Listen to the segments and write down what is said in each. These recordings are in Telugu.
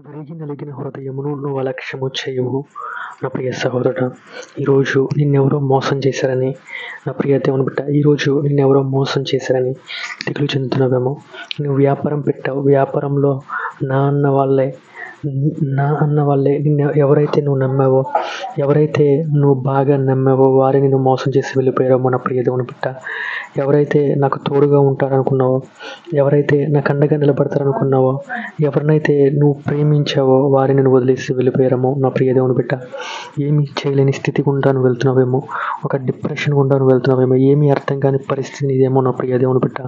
విరిగి నలిగిన హృదయమును నువ్వు అలక్ష్యము చేయవు. నా ప్రియ సహోదరుడా, ఈరోజు నిన్నెవరో మోసం చేశారని, నా ప్రియ దేవుని బిడ్డ, ఈరోజు నిన్నెవరో మోసం చేశారని దిగులు చెందుతున్నావేమో. నువ్వు వ్యాపారం పెట్టావు, వ్యాపారంలో నా అన్న వాళ్ళే ఎవరైతే నువ్వు నమ్మావో, ఎవరైతే నువ్వు బాగా నమ్మావో వారే నిన్ను మోసం చేసి వెళ్ళిపోయారేమో. నా ప్రియ దేవుని బిడ్డ, ఎవరైతే నాకు తోడుగా ఉంటారనుకున్నావో, ఎవరైతే నాకు అండగా నిలబడతారనుకున్నావో, ఎవరినైతే నువ్వు ప్రేమించావో వారి నిన్ను వదిలేసి వెళ్ళిపోయారేమో. నా ప్రియ దేవుని బిడ్డ, ఏమీ చేయలేని స్థితి గుండా నువ్వు వెళ్తున్నావేమో, ఒక డిప్రెషన్ గుండా నువ్వు వెళ్తున్నావేమో, ఏమీ అర్థం కాని పరిస్థితి నీదేమో. నా ప్రియ దేవుని బిడ్డ,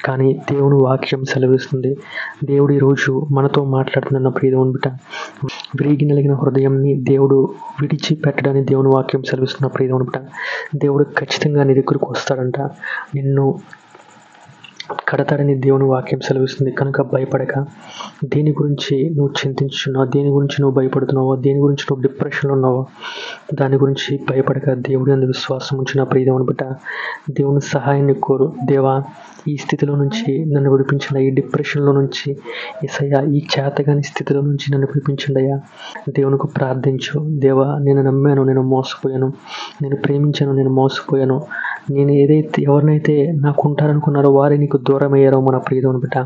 కానీ దేవుని వాక్యం సెలవిస్తుంది. దేవుడు ఈరోజు మనతో మాట్లాడుతున్న నా ప్రియ దేవుని బిడ్డ, విరిగి నలిగిన హృదయంని దేవుడు విడిచిపెట్టడాన్ని దేవుని వాక్యం సెలవిస్తున్న ప్రియ దేవుని బిడ్డ, దేవుడు ఖచ్చితంగా నీ దగ్గరకు వస్తాడంట, నిన్ను కడతాడని దేవుని వాక్యం సెలవిస్తుంది. కనుక భయపడక, దేని గురించి నువ్వు చింతించున్నావు, దేని గురించి నువ్వు భయపడుతున్నావో, దేని గురించి నువ్వు డిప్రెషన్లో ఉన్నావో దాని గురించి భయపడక దేవుడి అందు విశ్వాసం ఉంచిన ప్రియ దేవుని బిడ్డ, దేవుని సహాయాన్ని కోరు. దేవా, ఈ స్థితిలో నుంచి నన్ను విడిపించండి, ఈ డిప్రెషన్లో నుంచి, యేసయ్యా ఈ చేతగాని స్థితిలో నుంచి నన్ను విడిపించండి అయ్యా. దేవునికి ప్రార్థించు. దేవా, నేను నమ్మాను, నేను మోసపోయాను, నేను ప్రేమించాను, నేను మోసపోయాను, నేను ఎవరినైతే నాకు ఉంటారనుకున్నారో వారే నీకు దూరం అయ్యారో. మన ప్రియ దేవుని బిడ్డ,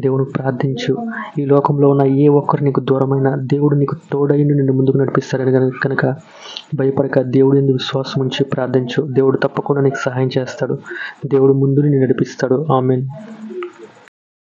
దేవుని ప్రార్థించు. ఈ లోకంలో ఉన్న ఏ ఒక్కరు నీకు దూరమైన దేవుడు నీకు తోడైండి నిన్ను ముందుకు నడిపిస్తాడని కనుక భయపడక దేవుడి యందు విశ్వాసం ఉంచి ప్రార్థించు. దేవుడు తప్పకుండా నీకు సహాయం చేస్తాడు. దేవుడు ముందు నిన్ను నడిపిస్తాడు. ఆమేన్.